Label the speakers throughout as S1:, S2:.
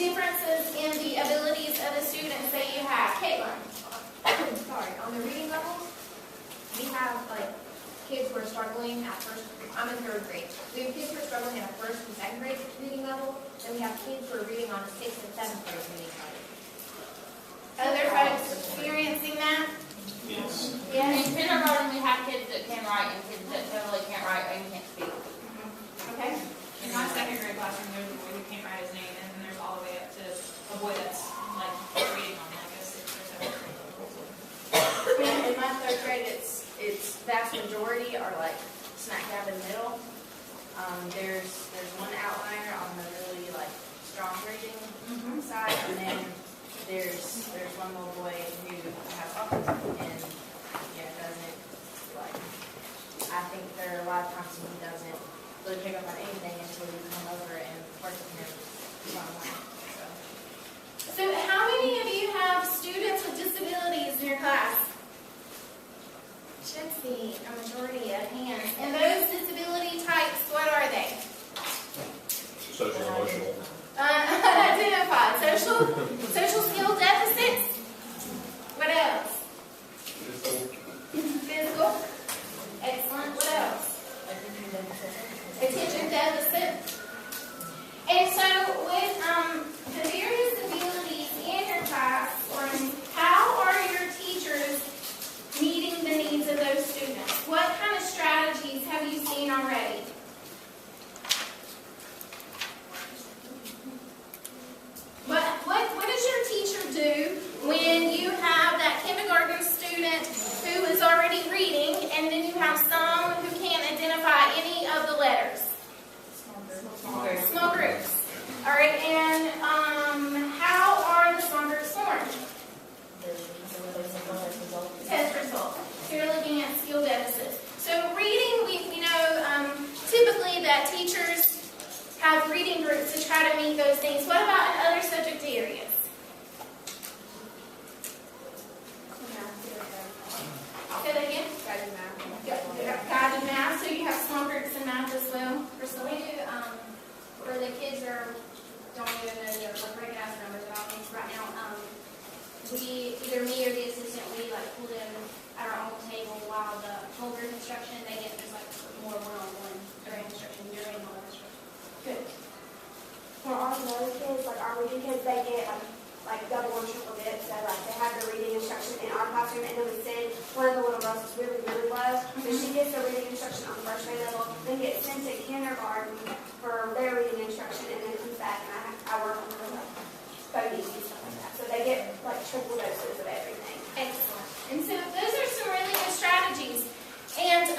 S1: differences in the abilities of the students that you have. Caitlin.
S2: Sorry, on the reading levels, we have like kids who are struggling at first. I'm in 3rd grade. We have kids who are struggling at a 1st and 2nd grade reading level, and we have kids who are reading on a 6th and 7th grade reading level.
S1: Other folks experiencing that?
S3: Yes.
S1: Yes.
S4: In kindergarten, we have kids that can write and kids that totally can't write and can't speak.
S1: Okay.
S5: In my 2nd grade classroom, there's a boy who can't write his name, and then there's all the way up to a boy that's like reading on like a 6th or 7th grade.
S6: In my 3rd grade, it's vast majority are like smack dab in the middle. There's one outliner on the really like strong reading side, and then there's one little boy who has autism and doesn't like. I think there are a lot of times he doesn't really pick up on anything until you come over and work with him one-on-one.
S1: So how many of you have students with disabilities in your class? Should see a majority of hands. And those disability types, what are they?
S3: Social emotional.
S1: Unidentified. Social skill deficits. What else? Physical. Excellent. What else? Attention deficit. And so with the various abilities in your class, how are your teachers meeting the needs of those students? What kind of strategies have you seen already? What does your teacher do when you have that kindergarten student who is already reading and then you have some who can't identify any of the letters? Small groups. All right, and how are the small groups formed? Test results. So you're looking at skill deficits. So reading, we know typically that teachers have reading groups to try to meet those things. What about in other subject areas? Say that again?
S2: Guided math.
S1: Guided math. So you have small groups in math as well. Priscilla?
S7: We do, where the kids don't even know the breakout numbers at all things right now. Either me or the assistant, we like pull them at our own table while the whole group instruction, they get just like more one-on-one during instruction, during all that instruction.
S1: Good.
S8: For all the other kids, like our reading kids, they get like double or triple dip. So like they have the reading instruction in our classroom, and then we send one of the little girls who's really, really low. So she gets the reading instruction on the 1st grade level, then gets sent to kindergarten for their reading instruction, and then comes back and I work on her like phonies and stuff like that. So they get like triple doses of everything.
S1: Excellent. And so those are some really good strategies. And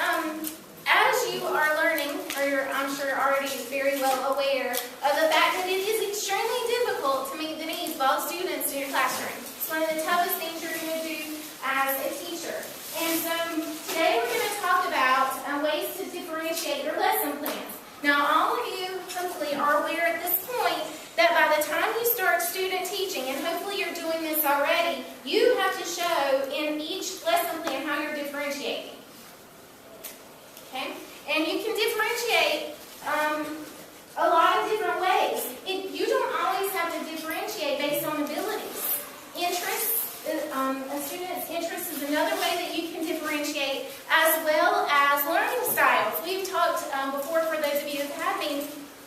S1: as you are learning, or you're, I'm sure, already very well aware of the fact that it is extremely difficult to meet the needs of all students in your classroom. It's one of the toughest things you're going to do as a teacher. And so today we're going to talk about ways to differentiate your lesson plans. Now, all of you hopefully are aware at this point that by the time you start student teaching, and hopefully you're doing this already, you have to show in each lesson plan how you're differentiating. Okay? And you can differentiate a lot of different ways. You don't always have to differentiate based on abilities. Interests, a student's interest is another way that you can differentiate, as well as learning styles. We've talked before, for those of you who have been,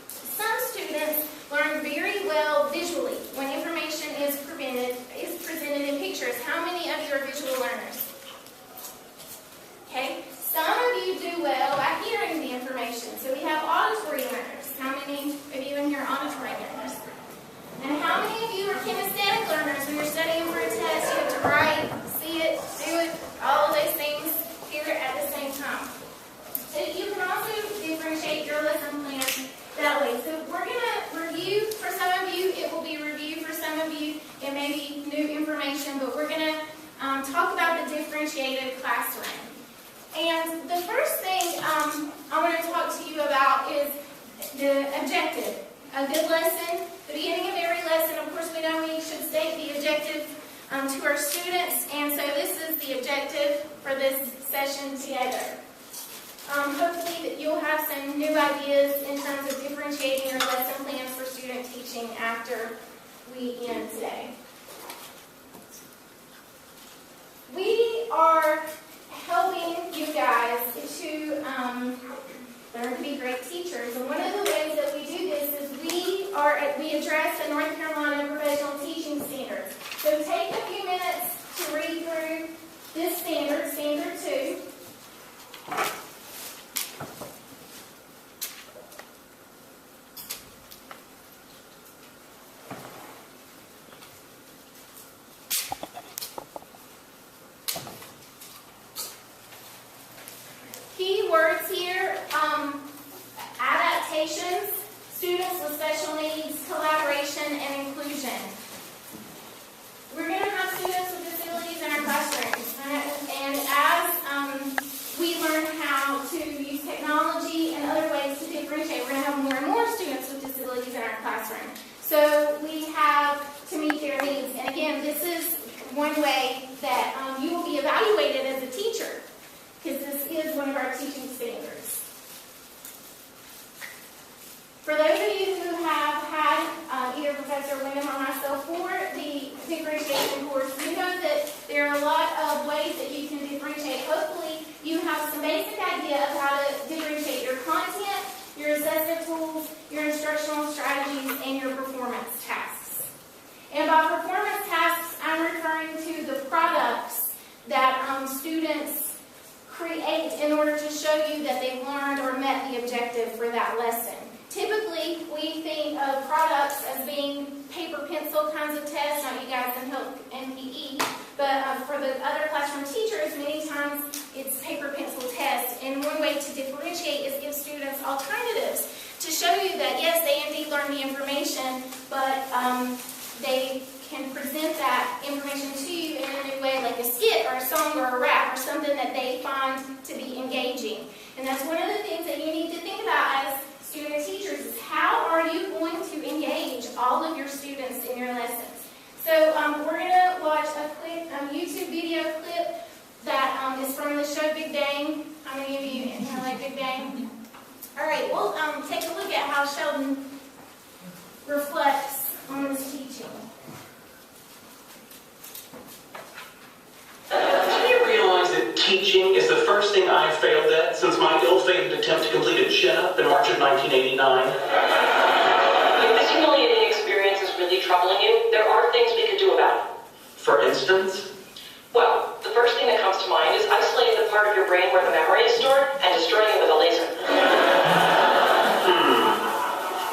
S1: some students learn very well visually when information is presented in pictures. How many of you are visual learners? Okay. Some of you do well by hearing the information. So we have auditory learners. How many of you in here are auditory learners? And how many of you are kinesthetic learners? When you're studying for a test, you have to write, see it, do it, all of those things here at the same time. So you can also differentiate your lesson plans that way. So we're going to review, for some of you, it will be review. For some of you, it may be new information, but we're going to talk about the differentiated classroom. And the first thing I want to talk to you about is the objective. A good lesson, the beginning of every lesson, of course, we know we should state the objective to our students, and so this is the objective for this session together. Hopefully that you'll have some new ideas in terms of differentiating your lesson plans for student teaching after we end today. We are helping you guys to learn to be great teachers. And one of the ways that we do this is we address the North Carolina Professional Teaching Standards. So take a few minutes to read through this standard, Standard 2. Key words here, adaptations, students with special needs, collaboration, and inclusion. We're going to have students with disabilities in our classrooms, and as we learn how to use technology and other ways to differentiate, we're going to have more and more students with disabilities in our classroom. So we have to meet their needs. And again, this is one way that you will be evaluated as a teacher, because this is one of our teaching standards. For those of you who have had either Professor Wyndham or myself for the differentiation course, you know that there are a lot of ways that you can differentiate. Hopefully, you have some basic idea of how to differentiate your content, your assessment tools, your instructional strategies, and your performance tasks. And by performance tasks, I'm referring to the products that students create in order to show you that they've learned or met the objective for that lesson. Typically, we think of products as being paper, pencil kinds of tests. Now, you guys can help in PE, but for the other classroom teachers, many times it's paper, pencil tests. And one way to differentiate is give students alternatives to show you that, yes, they indeed learn the information, but they can present that information to you in a new way, like a skit or a song or a rap or something that they find to be engaging. And that's one of the things that you need to think about as student teachers is how are you going to engage all of your students in your lessons. So we're going to watch a quick YouTube video clip that is from the show Big Bang. How many of you like Big Bang? All right, we'll take a look at how Sheldon reflects on his teaching.
S9: Do you realize that teaching is the first thing I've failed at since my ill-fated attempt to complete a chin-up in March of 1989?
S10: If this humiliating experience is really troubling you, there are things we could do about it.
S9: For instance?
S10: Well, the first thing that comes to mind is isolating the part of your brain where the memory is stored and destroying it with a laser.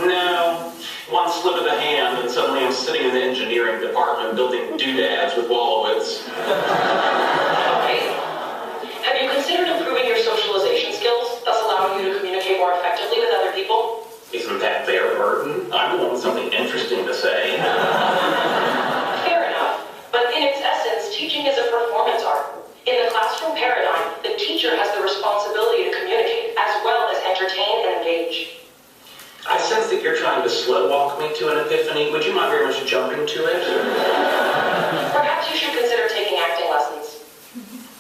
S9: No. One slip of the hand and suddenly I'm sitting in the engineering department building doodads with Wolowitz.
S10: Okay. Have you considered improving your socialization skills, thus allowing you to communicate more effectively with other people?
S9: Isn't that their burden? I'm the one with something interesting to say.
S10: Fair enough. But in its essence, teaching is a performance art. In the classroom paradigm, the teacher has the responsibility to communicate as well as entertain and engage.
S9: I sense that you're trying to slow walk me to an epiphany. Would you mind very much jumping to it?
S10: Perhaps you should consider taking acting lessons.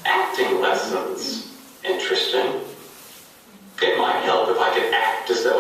S9: Acting lessons?